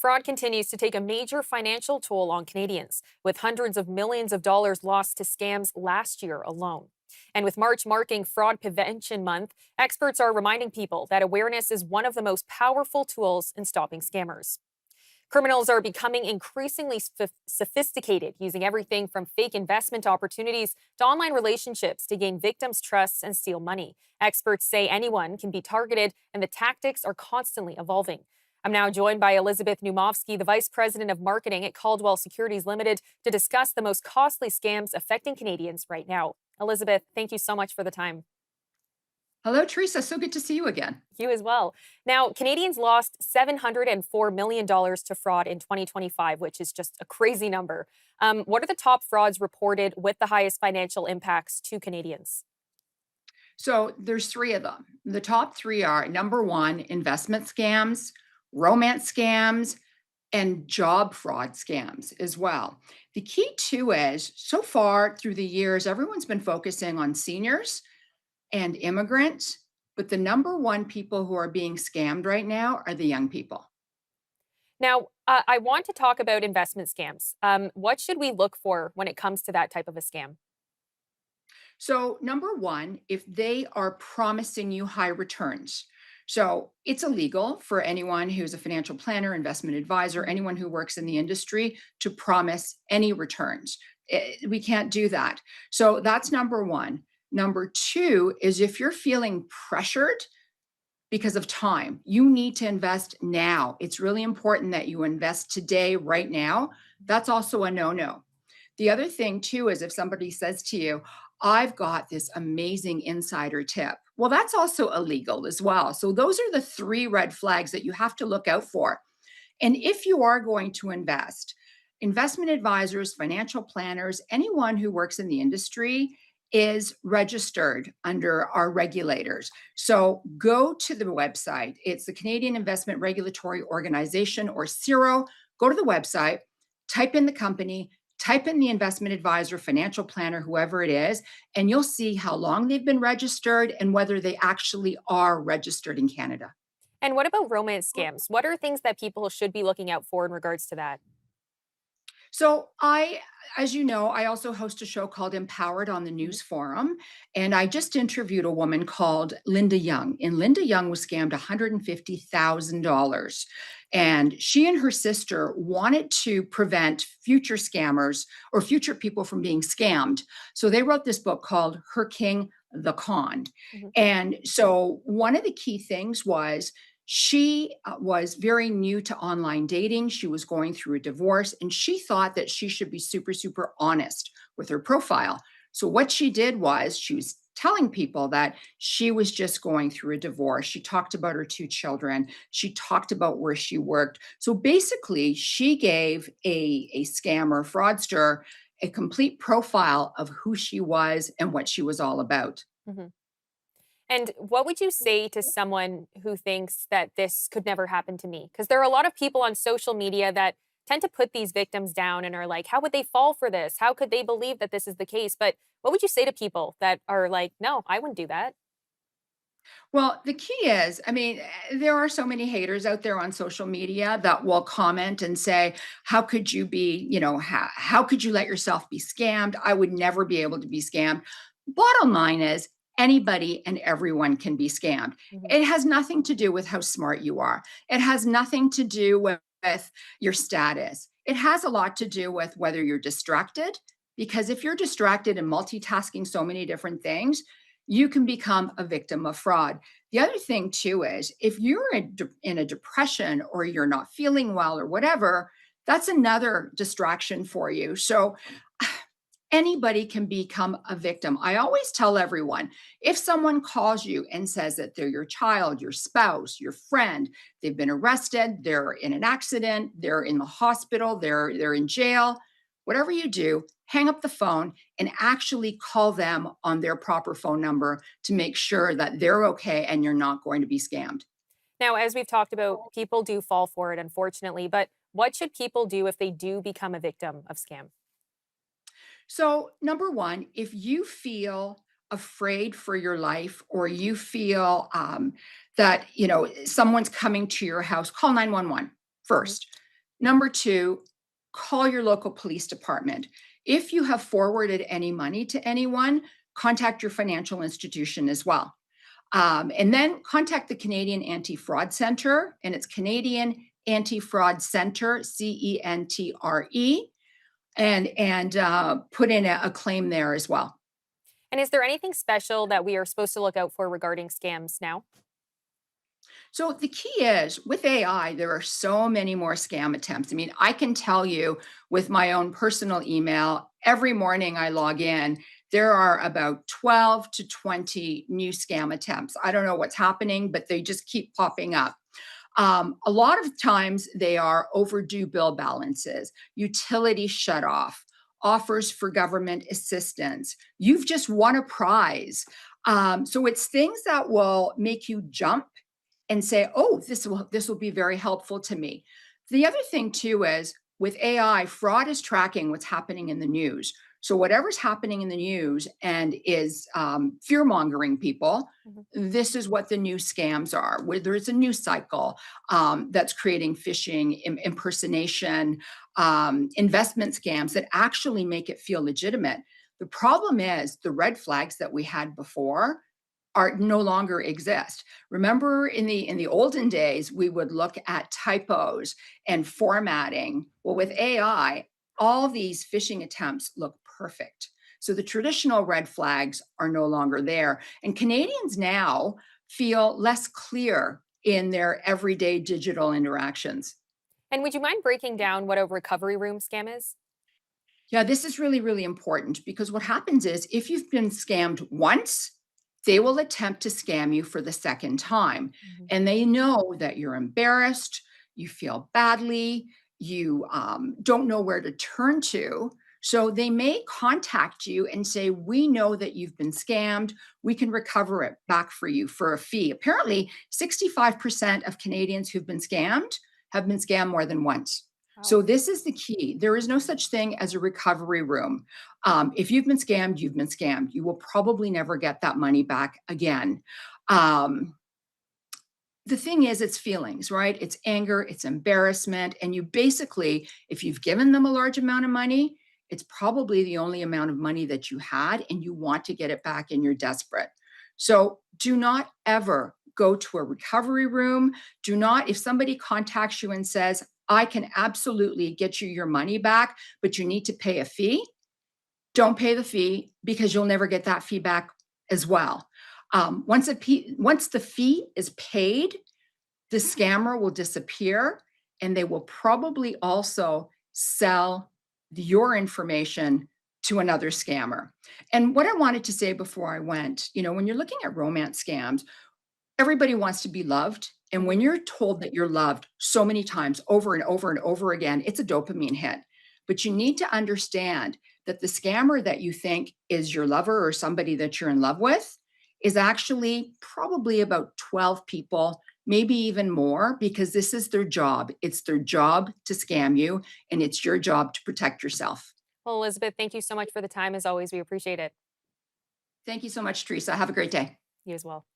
Fraud continues to take a major financial toll on Canadians, with hundreds of millions of dollars lost to scams last year alone. And with March marking Fraud Prevention Month, experts are reminding people that awareness is one of the most powerful tools in stopping scammers. Criminals are becoming increasingly sophisticated, using everything from fake investment opportunities to online relationships to gain victims' trust and steal money. Experts say anyone can be targeted, and the tactics are constantly evolving. I'm now joined by Elizabeth Naumovski, the Vice President of Marketing at Caldwell Securities Limited, to discuss the most costly scams affecting Canadians right now. Elizabeth, thank you so much for the time. Hello, Theresa. So good to see you again. You as well. Now, Canadians lost $704 million to fraud in 2025, which is just a crazy number. What are the top frauds reported with the highest financial impacts to Canadians? So there's three of them. The top three are number one, investment scams, romance scams, and job fraud scams as well. The key too is so far through the years, everyone's been focusing on seniors and immigrants, but the number one people who are being scammed right now are the young people. Now, I want to talk about investment scams. What should we look for when it comes to that type of a scam? So, number one, if they are promising you high returns. So, it's illegal for anyone who's a financial planner, investment advisor, Mhm. anyone who works in the industry to promise any returns. We can't do that. So, that's number one. Number two is if you're feeling pressured because of time, you need to invest now. It's really important that you invest today, right now. That's also a no no. The other thing too is if somebody says to you, I've got this amazing insider tip. Well, that's also illegal as well. So those are the three red flags that you have to look out for. And if you are going to invest, investment advisors, financial planners, anyone who works in the industry is registered under our regulators. So go to the website. It's the Canadian Investment Regulatory Organization, or CIRO. Go to the website, type in the company, type in the investment advisor, financial planner, whoever it is, and you'll see how long they've been registered and whether they actually are registered in Canada. And what about romance scams? What are things that people should be looking out for in regards to that? As you know, I also host a show called Empowered on the Mhm. News Forum. And I just interviewed a woman called Linda Young. And Linda Young was scammed $150,000. And she and her sister wanted to prevent future scammers or future people from being scammed. So they wrote this book called Her King, the Con. Mhm. And so one of the key things was she was very new to online dating. She was going through a divorce and she thought that she should be super, super honest with her profile. So, what she did was she was telling people that she was just going through a divorce. She talked about her two children. She talked about where she worked. So, basically, she gave a scammer, fraudster, a complete profile of who she was and what she was all about. Mhm. And what would you say to someone who thinks that this could never happen to me? Because there are a lot of people on social media that tend to put these victims down and are like, how would they fall for this? How could they believe that this is the case? But what would you say to people that are like, no, I wouldn't do that? Well, the key is, I mean, there are so many haters out there on social media that will comment and say, how could you be, how could you let yourself be scammed? I would never be able to be scammed. Bottom line is, anybody and everyone can be scammed. Mhm. It has nothing to do with how smart you are, it has nothing to do with your status. It has a lot to do with whether you're distracted. Because if you're distracted and multitasking so many different things, you can become a victim of fraud. The other thing too is if you're in a depression or you're not feeling well or whatever, that's another distraction for you. So anybody can become a victim. I always tell everyone, if someone calls you and says that they're your child, your spouse, your friend, they've been arrested, they're in an accident, they're in the hospital, they're in jail, whatever you do, hang up the phone and actually call them on their proper phone number to make sure that they're okay and you're not going to be scammed. Now, as we've talked about, people do fall for it, unfortunately. But what should people do if they do become a victim of scam? So, number one, if you feel afraid for your life or you feel that someone's coming to your house, call 911 Mhm. first. Number two, call your local police department. If you have forwarded any money to anyone, contact your financial institution as well. And then contact the Canadian Anti Fraud Center, and it's Canadian Anti Fraud Center, CENTRE, and put in a claim there as well. And is there anything special that we are supposed to look out for regarding scams now? So the key is with AI, there are so many more scam attempts. I mean, I can tell you with my own personal email, every morning I log in, there are about 12 to 20 new scam attempts. I don't know what's happening, but they just keep popping up. A lot of times they are overdue bill balances, utility shut off, offers for government assistance. You've just won a prize. So it's things that will make you jump and say, "Oh, this will be very helpful to me." The other thing too is with AI, fraud is tracking what's happening in the news. So whatever's happening in the news and is fear mongering people, Mhm. this is what the new scams are. Where there is a news cycle that's creating phishing, impersonation, investment scams that actually make it feel legitimate. The problem is the red flags that we had before are no longer exist. Remember in the olden days, we would look at typos and formatting. Well, with AI, all these phishing attempts look perfect. So the traditional red flags are no longer there. And Canadians now feel less clear in their everyday digital interactions. And would you mind breaking down what a recovery room scam is? Yeah, this is really, really important because what happens is if you've been scammed once, they will attempt to scam you for the second time. Mhm. And they know that you're embarrassed, you feel badly, you don't know where to turn to. So they may contact you and say, "We know that you've been scammed. We can recover it back for you for a fee." Apparently, 65% of Canadians who've been scammed have been scammed more than once. Wow. So this is the key. There is no such thing as a recovery room. If you've been scammed, you've been scammed. You will probably never get that money back again. Um, the thing is, it's feelings, right? It's anger, it's embarrassment. And you basically, if you've given them a large amount of money, it's probably the only amount of money that you had, and you want to get it back and you're desperate. So do not ever go to a recovery room. Do not, if somebody contacts you and says, "I can absolutely get you your money back, but you need to pay a fee," don't pay the fee because you'll never get that fee back as well. Once the fee is paid, the scammer will disappear and they will probably also sell your information to another scammer. And what I wanted to say before I went, when you're looking at romance scams, everybody wants to be loved. And when Mhm. you're told that you're loved so many times over and over and over again, it's a dopamine hit. But you need to understand that the scammer that you think is your lover or somebody that you're in love with is actually probably about 12 people, maybe even more, because this is their job. It's their job to scam you, and it's your job to protect yourself. Well, Elizabeth, thank you so much for the time. As always, we appreciate it. Thank you so much, Teresa. Have a great day. You as well.